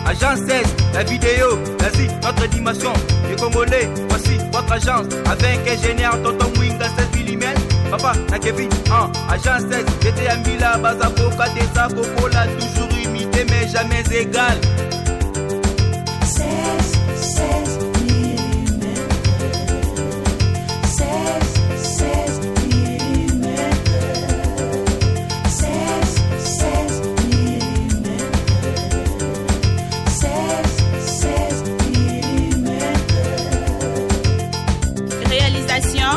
Agence 16, la vidéo, vas-y, notre animation. Les Congolais, voici votre agence. Avec ingénieur, tonton Winga 16 mm. Papa, na Kevin, Agence 16, j'étais un Mila, Bazapoka, Tessa, Coca, toujours imité, mais jamais égal. 16 mm. 16 mm. 16 mm. 16 mm. Réalisation,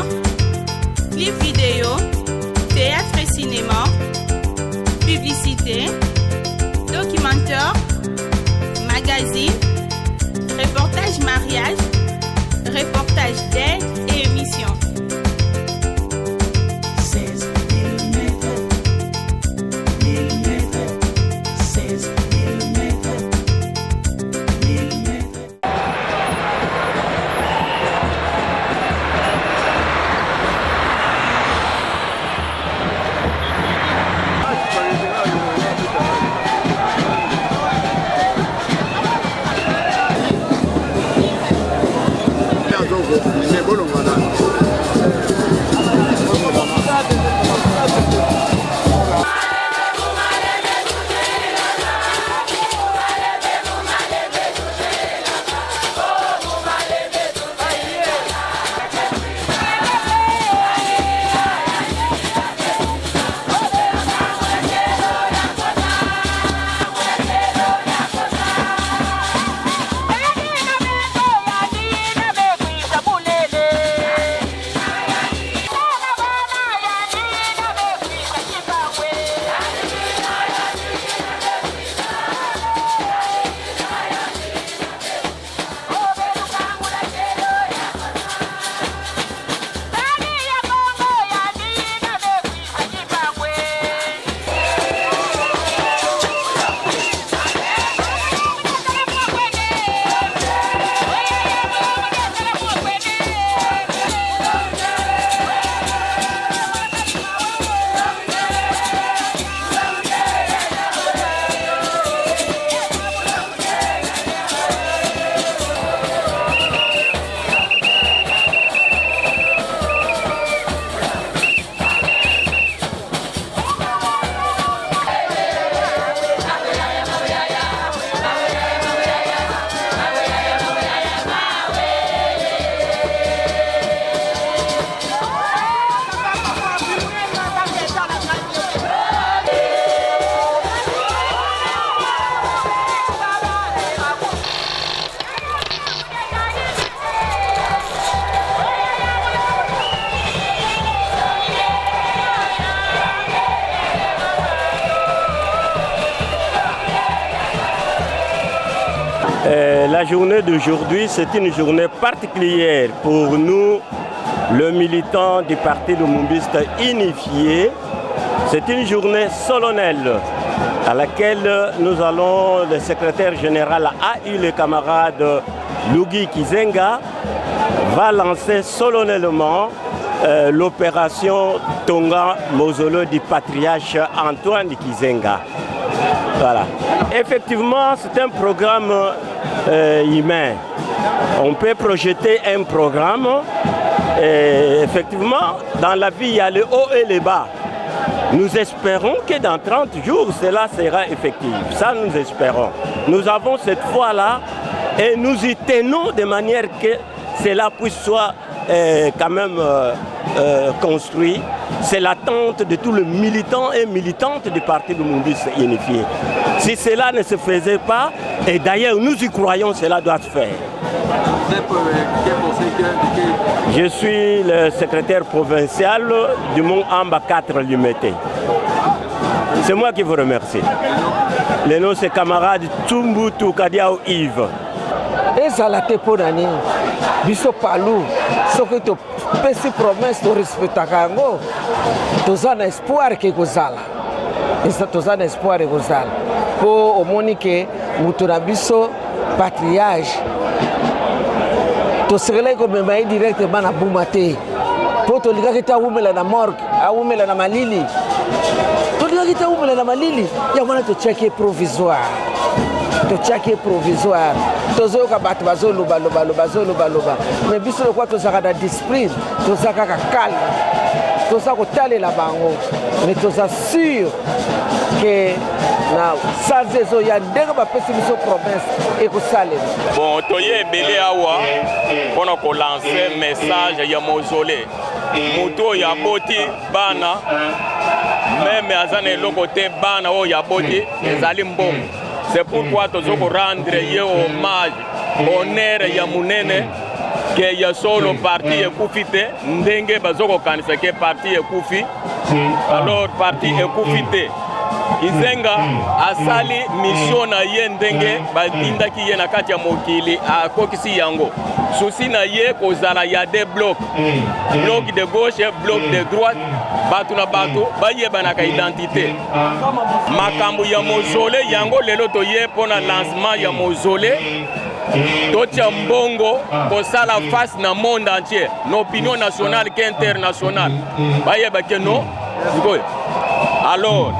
clip vidéo, théâtre et cinéma, publicité, documentaire, magazine, reportage mariage, reportage d'aide et émission. 16 mm. 16 mm. La journée d'aujourd'hui, c'est une journée particulière pour nous, le militant du Parti Lumumbiste unifié. C'est une journée solennelle à laquelle nous allons, le secrétaire général a eu le camarade Lugi Kizenga, va lancer solennellement l'opération Tonga Mausolée du patriarche Antoine Kizenga. Voilà. Effectivement, c'est un programme humain. On peut projeter un programme. Et effectivement, dans la vie, il y a le haut et le bas. Nous espérons que dans 30 jours, cela sera effectif. Ça, nous espérons. Nous avons cette foi-là et nous y tenons de manière que cela puisse soit quand même construit. C'est l'attente de tous les militants et militantes du Parti Lumumbiste unifié. Si cela ne se faisait pas, et d'ailleurs nous y croyons, cela doit se faire. Je suis le secrétaire provincial du Mont Amba 4 Limité. C'est moi qui vous remercie. Le nom c'est camarade Tsumbutu Kadiao Yves. ezalate mpo na nini biso palu soki topesi promesse torespectaka yango toza na espoir ke kozala toza na espoir ekozala mpo omoni ke moto na biso patriage tosekelaki komema ye directement na buma te mpo tolingaki te awumela na morgue awumela na malili tolingaki te awumela na malili yango wana totiaki provisoire totiaki provisoire tozoyoka bato bazolobaloba mais biso lokwa tozalaka na discipline toza kaka calme toza kotalela bango mais toza sûr ke na sanze ezoya ndenge bapesi biso promesse ekosalela. Bon, toye ebele awa mpona kolanse message ya mausolée moto oyo aboti bana meme aza na eloko te bana oyo aboti ezali mbongo. C'est pourquoi tozo ko rendre ye hommage honneur ya munene ke ya solo parti ekufi te ndenge bazoko kanisa ke parti ekufi alors parti ekufi te. Izenga asali mission na ye ndenge batindaki ye na kati ya mokili akokisi yango. Souci na ye kozala ya des blocs. Bloc de gauche, bloc de droite. Batu na batu bayebanaka identité. Makambo ya mausolée yango lelo toye pona lancement ya mausolée. Totia mbongo kosala face na monde entier, n'opinion nationale qu'internationale. Bayeba ke no. Alors,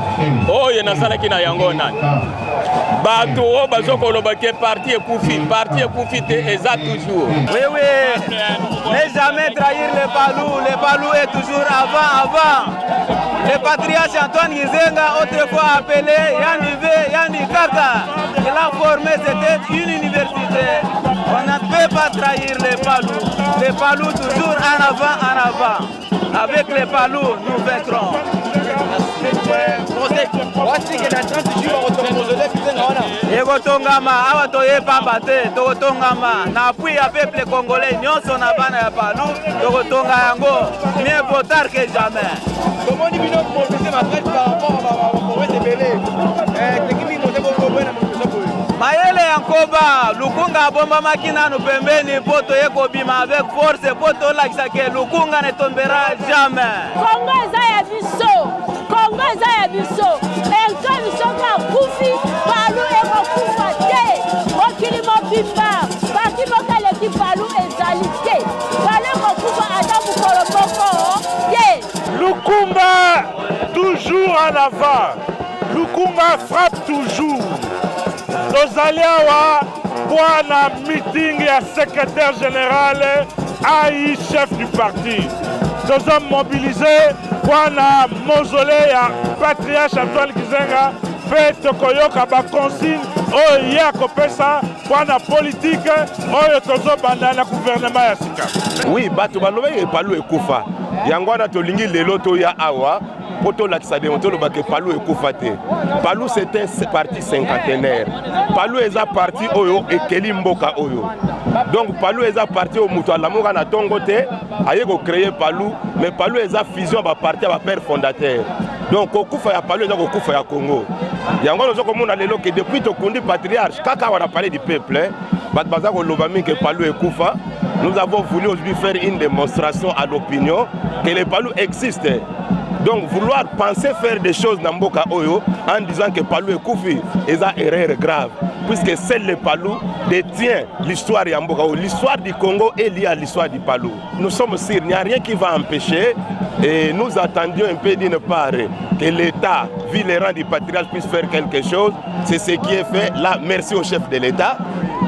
oye nasalaki na yango nani bato o bazokoloba ke parti ekufi te eza toujours. Oui, ne jamais trahir le Palou est toujours avant. Le patriarche Antoine Gizenga, autrefois appelé Yandi Kaka, il a formé, c'était une université. On ne peut pas trahir le Palou toujours en avant. Avec les Palou, nous vaincrons. Ekotongama awa toye pamba te tokotongama na appui ya peuple congolais nyonso na bana ya Palou tokotonga yango mieux vaut tard que jamais. Comment ni bino mobiliser ma traite par rapport à ma province de Belé tekimi mote bongo bwana mkosa mayele ya Nkoba Lukunga abombamaki nanu pembeni po toye kobima avec force po tolakisa ke Lukunga ne tombera jamais. Congo eza ya biso elto biso ka kufi Palou ekokufa te mokili mobimba parti mokaleki Palou ezali te Palou ekokufa ata mokolo moko te. Lukunga toujours en avant, Lukunga frappe toujours. Tozali awa bwana meeting ya secrétaire général AI chef du parti. Nous sommes mobilisés pour la mausolée ya patriarche Antoine Gizenga fait tokoyoka ba consigne oyo ya kopesa pour la politique oyo tozobanda na gouvernement ya sika. Oui, bato balobe Palou ekufa. Yango wana tolingi lelo to ya awa poto lakisa demonto lo bake Palou ekufa te. Palou c'est un parti cinquantenaire. Palou eza parti oyo ekeli mboka oyo. Donc Palou eza parti au mutu alamuka na tongo te aye ko créer Palou mais Palou eza fusion ba parti ba père fondateur. Donc kokufa ya Palou eza kokufa ya Congo. Yango nozo komona lelo que depuis to kundi patriarche kaka on a parlé du peuple bat baza ko lobami que Palou ekufa. Nous avons voulu aujourd'hui faire une démonstration à l'opinion que le Palou existe. Donc vouloir penser faire des choses dans Mboka Oyo en disant que Palou est koufi, c'est une erreur grave. Puisque seul le Palou détient l'histoire de Mboka Oyo. L'histoire du Congo est liée à l'histoire du Palou. Nous sommes sûrs, il n'y a rien qui va empêcher. Et nous attendions un peu d'une part que l'État, vu les rangs du patriarche, puisse faire quelque chose. C'est ce qui est fait. Là, merci au chef de l'État.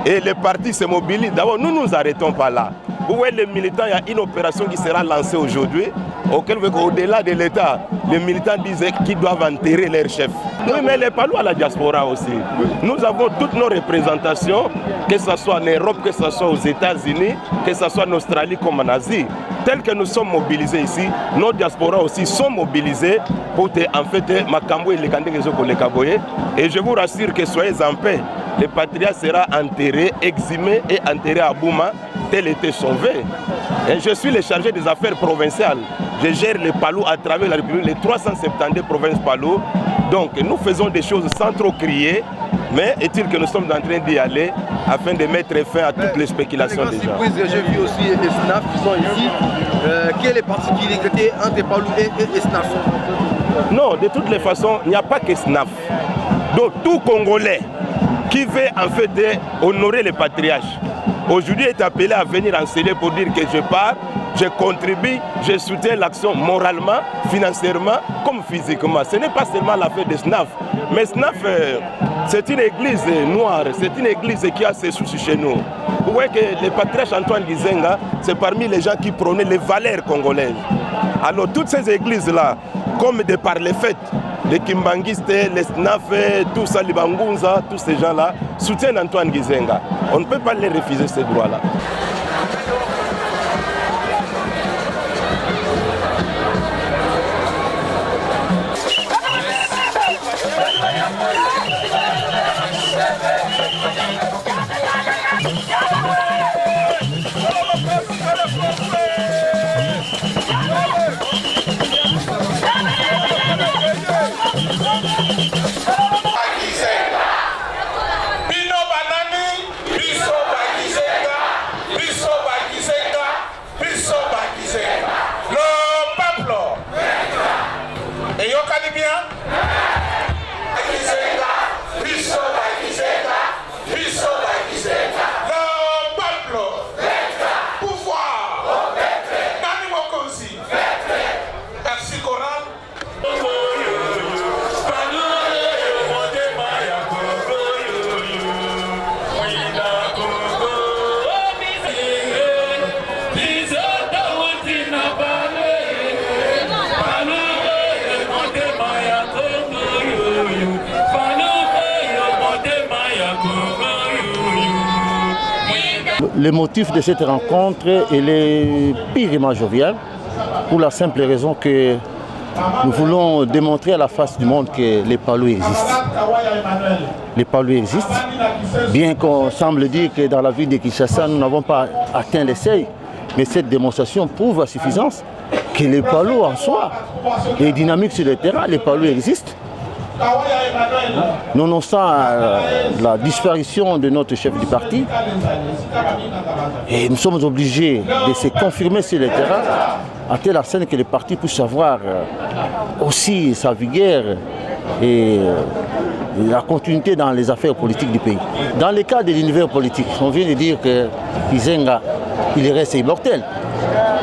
Et les partis se mobilisent. D'abord, nous ne nous arrêtons pas là. Vous voyez, les militants, il y a une opération qui sera lancée aujourd'hui, auquel, au-delà de l'État, les militants disaient qu'ils doivent enterrer leur chef. Oui, mais les Palou à la diaspora aussi. Nous avons toutes nos représentations, que ce soit en Europe, que ce soit aux États-Unis, que ce soit en Australie comme en Asie. Tels que nous sommes mobilisés ici, nos diasporas aussi sont mobilisés pour en fait Makambo et les Kaboye. Et je vous rassure que soyez en paix. Le patriarche sera enterré, exhumé et enterré à Bouma, tel était sauvé. Et je suis le chargé des affaires provinciales. Je gère les Palou à travers la République, les 372 provinces Palou. Donc nous faisons des choses sans trop crier, mais est-il que nous sommes en train d'y aller afin de mettre fin à toutes les spéculations des gens. J'ai vu aussi les SNAF qui sont ici. Quelle est les particularités entre Palou et SNAF? Non, de toutes les façons, il n'y a pas que SNAF. Donc tout Congolais qui veut en fait honorer les patriarches, aujourd'hui est appelé à venir enseigner pour dire que je pars je contribue, je soutiens l'action moralement, financièrement, comme physiquement. Ce n'est pas seulement l'affaire de SNAF, mais SNAF, c'est une église noire, c'est une église qui a ses soucis chez nous. Vous voyez que le patriarche Antoine Gizenga, c'est parmi les gens qui prônaient les valeurs congolaises. Alors toutes ces églises-là, comme de par les fêtes, les Kimbanguistes, les SNAF, tout ça, les Bangunza, tous ces gens-là, soutiennent Antoine Gizenga. On ne peut pas les refuser ces droits-là. Le motif de cette rencontre est purement jovial, pour la simple raison que nous voulons démontrer à la face du monde que les Palus existent. Les Palus existent, bien qu'on semble dire que dans la ville de Kinshasa, nous n'avons pas atteint les seuils, mais cette démonstration prouve à suffisance que les Palus en soi est dynamique sur le terrain, les Palus existent. Nonobstant la disparition de notre chef du parti, et nous sommes obligés de se confirmer sur le terrain à telle enseigne que le parti puisse avoir aussi sa vigueur et la continuité dans les affaires politiques du pays. Dans le cas de l'univers politique, on vient de dire que Gizenga, il reste immortel.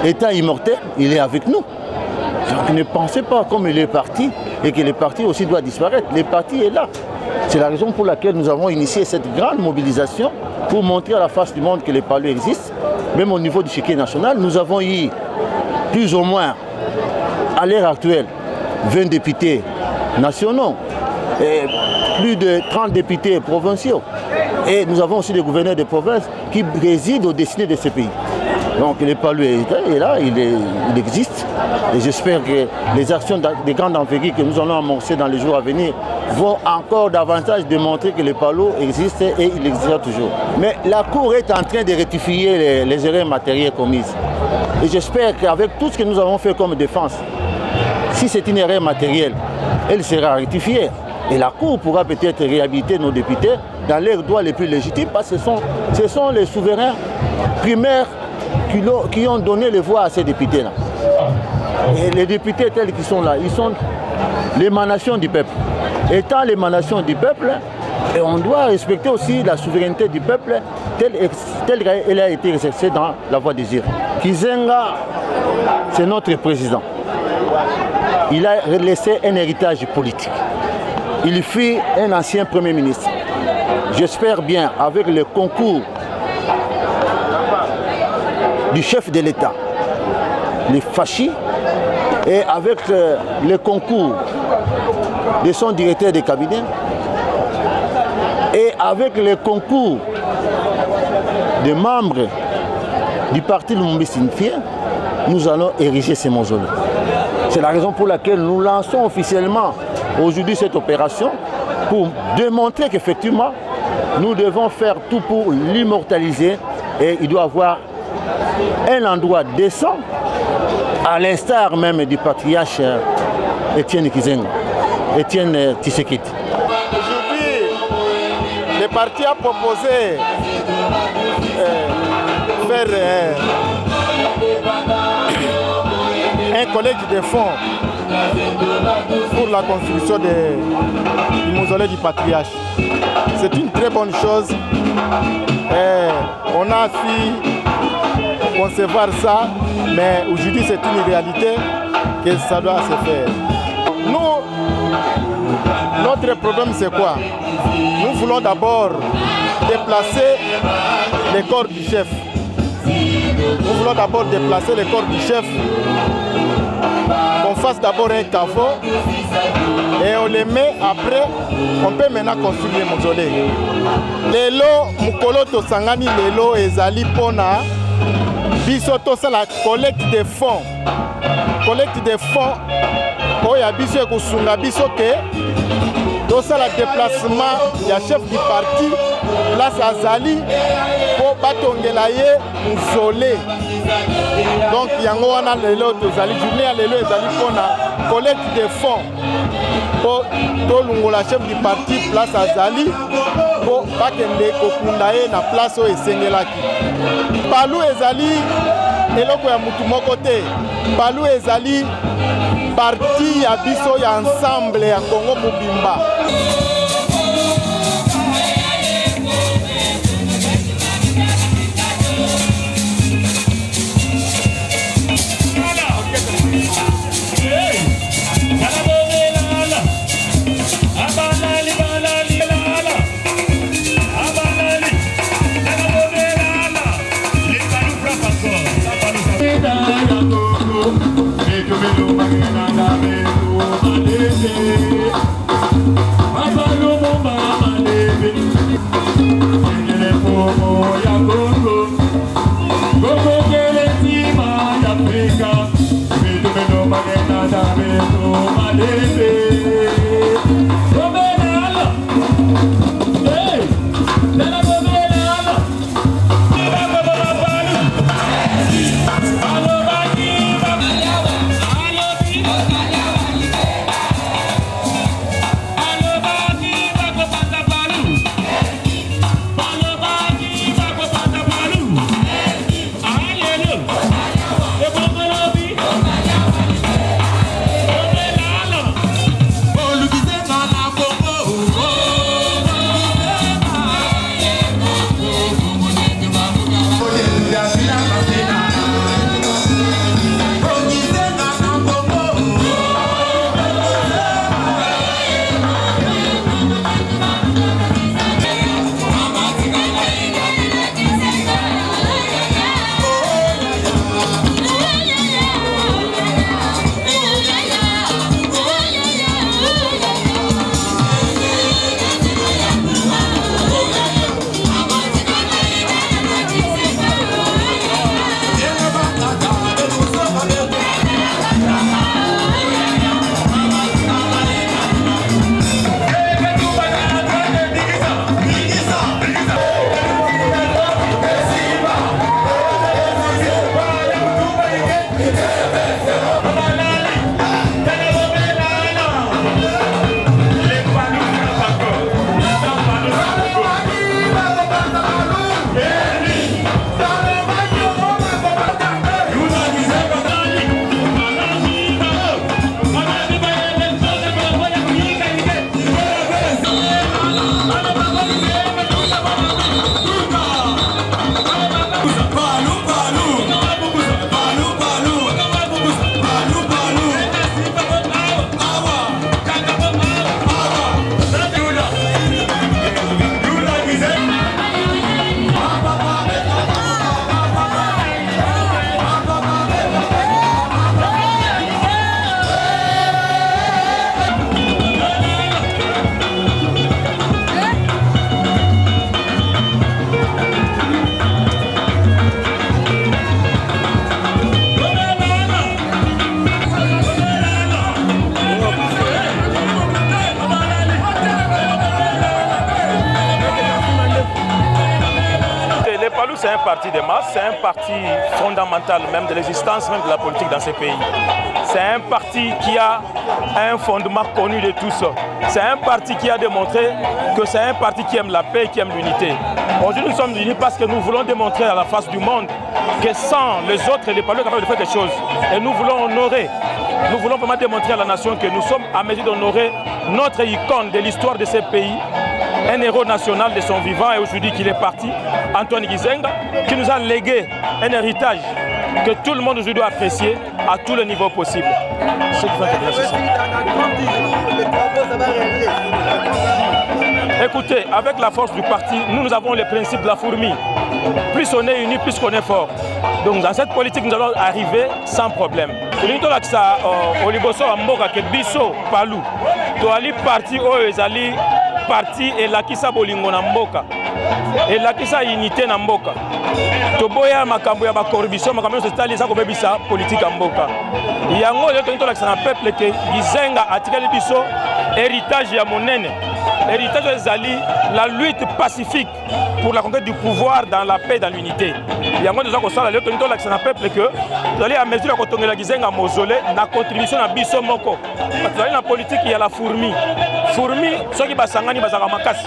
Étant immortel, il est avec nous. Donc ne pensez pas comme il est parti et que le parti aussi doit disparaître. Le parti est là. C'est la raison pour laquelle nous avons initié cette grande mobilisation pour montrer à la face du monde que les Palus existent. Même au niveau du chiquier national, nous avons eu plus ou moins, à l'heure actuelle, 20 députés nationaux et plus de 30 députés provinciaux. Et nous avons aussi des gouverneurs de province qui résident au destiné de ce pays. Donc le Palus est là, il existe. Et j'espère que les actions de grande envergure que nous allons amorcer dans les jours à venir vont encore davantage démontrer que le Palus existe et il existera toujours. Mais la Cour est en train de rectifier les erreurs matérielles commises. Et j'espère qu'avec tout ce que nous avons fait comme défense, si c'est une erreur matérielle, elle sera rectifiée. Et la Cour pourra peut-être réhabiliter nos députés dans leurs droits les plus légitimes parce que ce sont les souverains primaires qui ont donné les voix à ces députés-là. Et les députés tels qu'ils sont là, ils sont l'émanation du peuple. Étant l'émanation du peuple, et on doit respecter aussi la souveraineté du peuple telle qu'elle a été exercée dans la voie des urnes. Gizenga, c'est notre président. Il a laissé un héritage politique. Il fut un ancien Premier ministre. J'espère bien, avec le concours du chef de l'État, les Fachi, et avec le concours de son directeur de cabinet, et avec le concours des membres du parti Lumumbisi unifié, nous allons ériger ces mausolées. C'est la raison pour laquelle nous lançons officiellement aujourd'hui cette opération pour démontrer qu'effectivement, nous devons faire tout pour l'immortaliser et il doit avoir un endroit décent, à l'instar même du patriarche Étienne Gizenga, Étienne Tshisekedi. Aujourd'hui, le parti a proposé faire un collège de fonds pour la construction du mausolée du patriarche. C'est une très bonne chose. On a su concevoir ça, mais aujourd'hui c'est une réalité que ça doit se faire. Nous, notre problème c'est quoi? Nous voulons d'abord déplacer les corps du chef. Nous voulons d'abord déplacer les corps du chef, qu'on fasse d'abord un caveau et on les met après, on peut maintenant construire les mausolées. Lelo, mukolo tosangani lelo ezali pona biso tosala collecte de fonds. Collecte de fonds oya biso ekosunga biso ke tosala déplacement ya chef du parti place azali po batongela ye muzole. Donc yango wana lelo tozali journée ya lelo ezali pona collecte de fonds po tolungola chef du parti place azali po bakende kokunda ye na place oyo esengelaki. Palu ezali eloko ya mutu moko te. Palu ezali parti ya biso ya ensemble ya Congo Mobimba. C'est un parti de masse, c'est un parti fondamental même de l'existence même de la politique dans ces pays. C'est un parti qui a un fondement connu de tous. C'est un parti qui a démontré que c'est un parti qui aime la paix et qui aime l'unité. Aujourd'hui nous sommes unis parce que nous voulons démontrer à la face du monde que sans les autres, les Paloués sont capables de faire quelque chose. Et nous voulons honorer, nous voulons vraiment démontrer à la nation que nous sommes à mesure d'honorer notre icône de l'histoire de ces pays, un héros national de son vivant et aujourd'hui qu'il est parti, Antoine Gizenga, qui nous a légué un héritage que tout le monde aujourd'hui doit apprécier à tous les niveaux possibles. Écoutez, avec la force du parti, nous avons le principe de la fourmi. Plus on est unis, plus on est fort. Donc dans cette politique, nous allons arriver sans problème. Palou, parti parti elakisa bolingo na mboka elakisa unité na mboka toboya makambo ya bacorruption makambo sostali za kobebisa politique ya mboka yango leo tolakisa na peuple ke Gizenga atikali biso héritage ya monene héritage ezali la lutte pacifique pour la conquête du pouvoir dans la paix dans l'unité yango nous akosala leo tolakisa na peuple que tozali à mesure ya kotongela Gizenga mausolée na contribution na biso moko tozali na politique ya la fourmi soki basangani bazaka makasi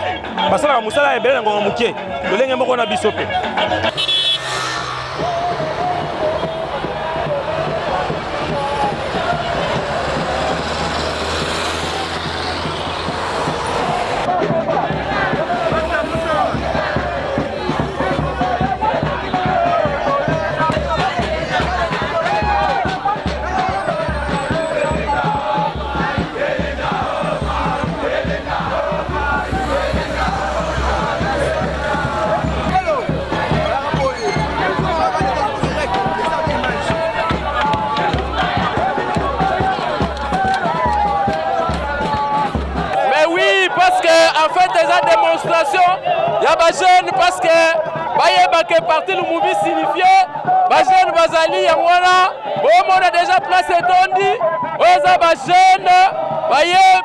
basalaka mosala ebele na ngonga mokie lolenge moko na biso pe démonstration, il y a des jeunes parce que le parti Lumumbi signifié, les jeunes bazali yangwana, on a déjà placé tondi, on a des jeunes,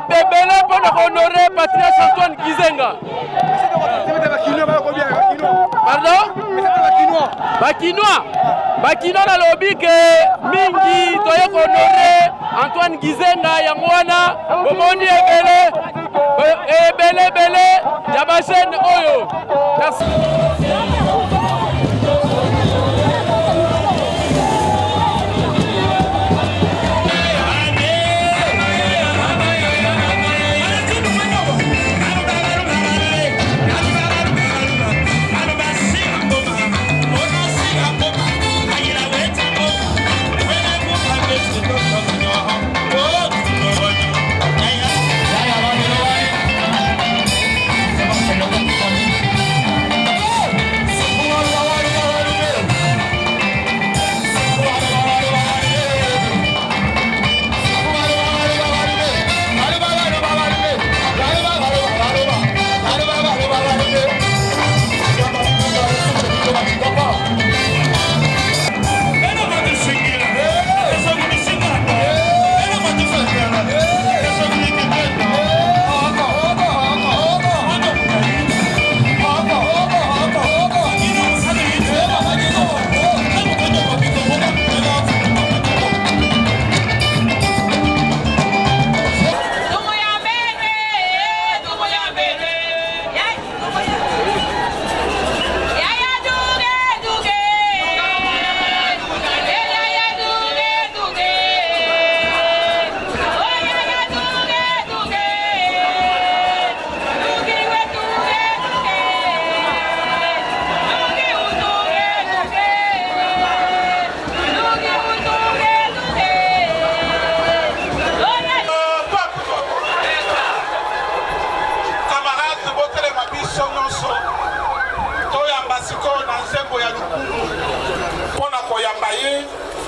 bébélé pour honorer Patrice Antoine Gizenga. Pardon? Bakinois na lobby que mingi toye honorer Antoine Gizenga yangwana, bomoni ebele ya bajene oyo. Merci.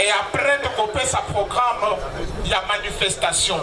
Et après de couper sa programme, il y a manifestation.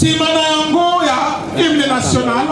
nsima na yango ya hymne national.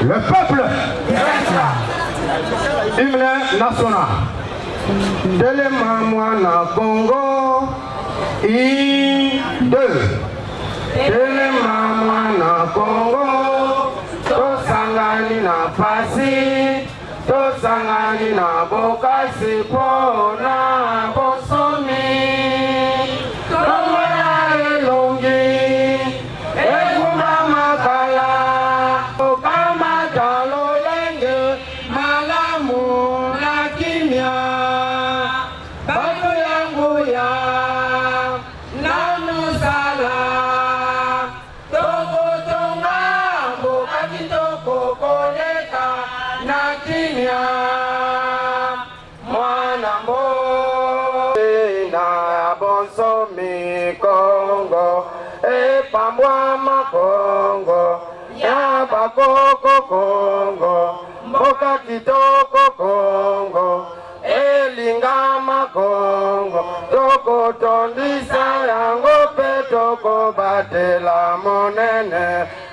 Le peuple, hymne national. Telema mwana Congo, I2. Telema mwana Congo, tosangani na pasi, tosangani na bokasi pona bosomi. Tomona elongi, ekuma makala. Congo, Pambwama Congo, Yabakoko Congo, Mboka Kitoko Congo, Elingama Congo, Toko Tondisa yango pe toko batela monene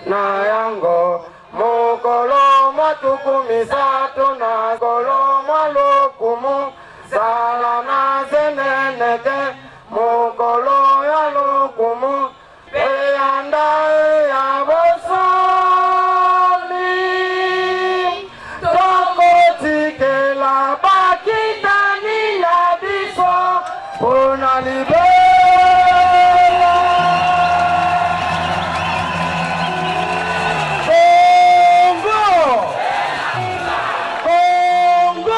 na yango. Mokolo matuku misato na kolo malokumu, sala na zenenete. Mokolo ya lokumu peyanda ya bosomi toko tikela bakitani ya biso pona libela Congo Congo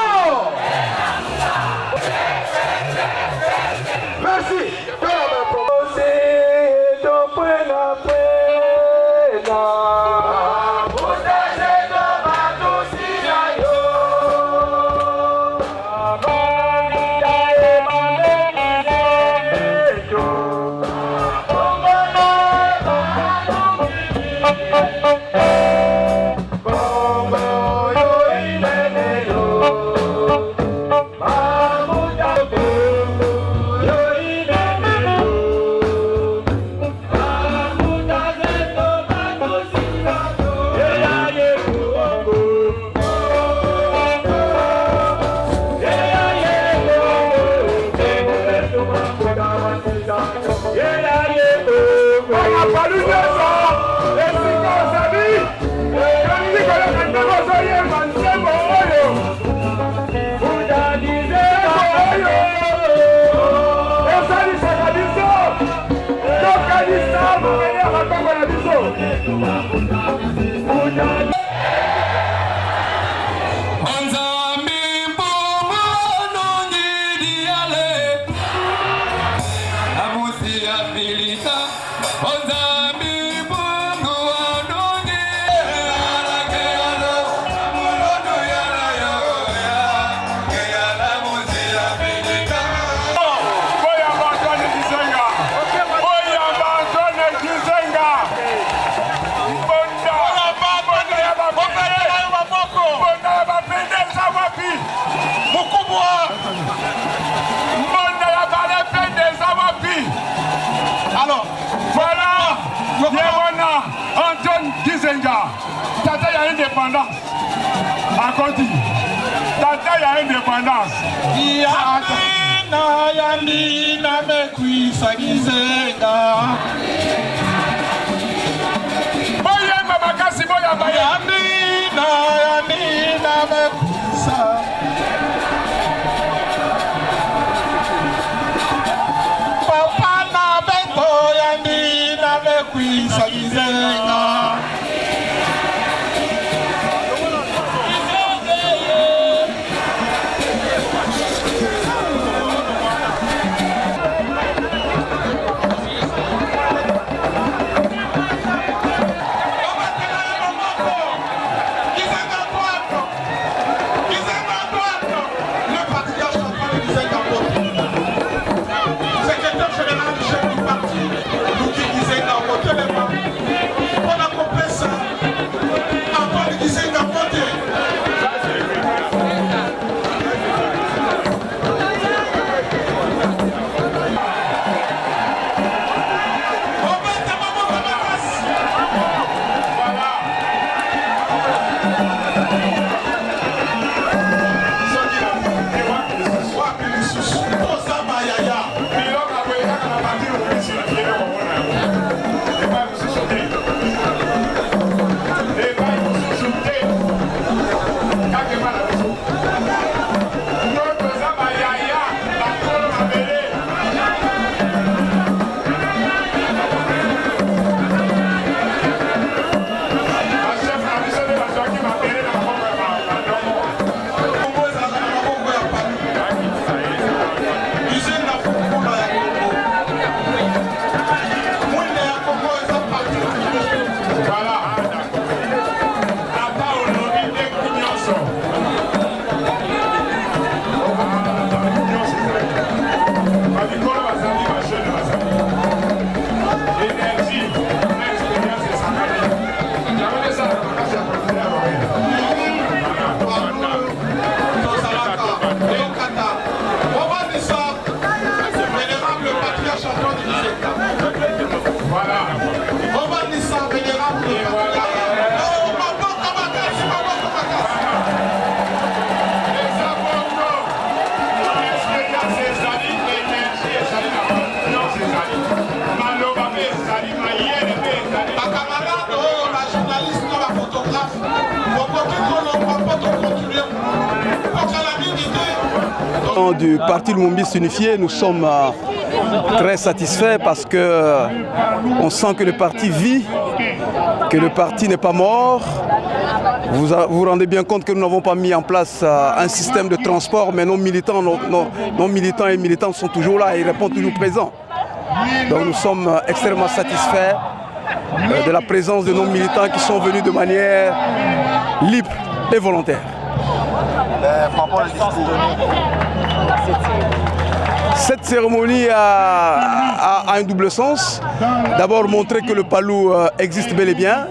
Alors, voilà, Yéwana, Anton Gizenga. Tata, il y a indépendance. À côté. Tata, il y a indépendance. Yamina, Mekwisa Gizenga. Boya, Mabakasi, Boya, Yamina, Mekwisa. Du Parti Lumumbiste Unifié, nous sommes très satisfaits parce que on sent que le parti vit, que le parti n'est pas mort. Vous vous rendez bien compte que nous n'avons pas mis en place un système de transport, mais nos militants et militantes sont toujours là et ils répondent toujours présents. Donc nous sommes extrêmement satisfaits de la présence de nos militants qui sont venus de manière libre et volontaire. Cette cérémonie a un double sens. D'abord montrer que le Palou existe bel et bien.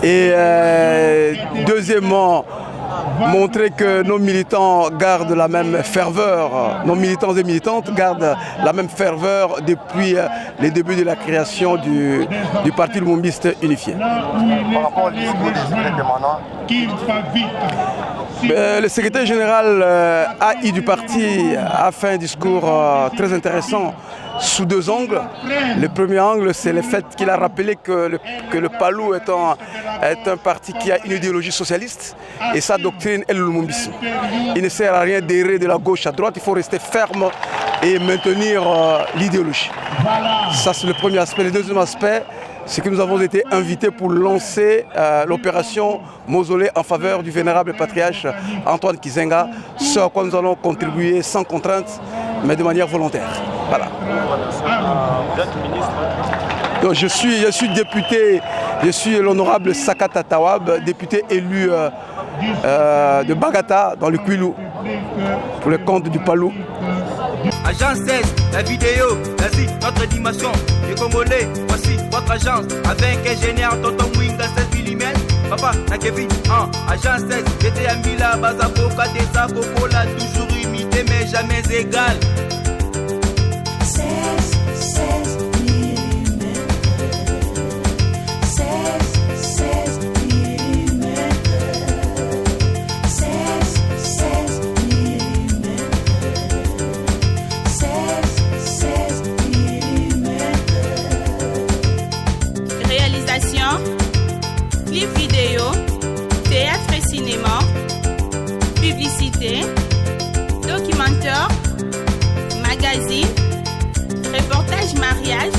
Et deuxièmement, montrer que nos militants gardent la même ferveur, nos militants et militantes gardent la même ferveur depuis les débuts de la création du Parti Lumumbiste Unifié. Par rapport au discours des indépendants, Le secrétaire général AI du parti a fait un discours très intéressant sous deux angles. Le premier angle, c'est le fait qu'il a rappelé que le PALU est un parti qui a une idéologie socialiste et sa doctrine est le lumumbisme. Il ne sert à rien d'errer de la gauche à droite, il faut rester ferme et maintenir l'idéologie. Ça, c'est le premier aspect. Le deuxième aspect, c'est que nous avons été invités pour lancer l'opération Mausolée en faveur du vénérable patriarche Antoine Kizenga, ce à quoi nous allons contribuer sans contrainte, mais de manière volontaire. Voilà. Donc je suis député, je suis l'honorable Sakata Tawab, député élu de Bagata dans le Kwilu pour le compte du PALU. Agence 16, la vidéo, vas-y, notre animation. Les Congolais, voici votre agence. Avec ingénieur Tonton Winga 16 mm. Papa, na Kevin, agence 16. J'étais à Mila, Bazaboka, Desa, Cocola, toujours imité, mais jamais égal. 16 mm. 16 mm. 16 mm. 16 mm. Réalisation, clip vidéo, théâtre et cinéma, publicité, documentaire, magazine, reportage mariage,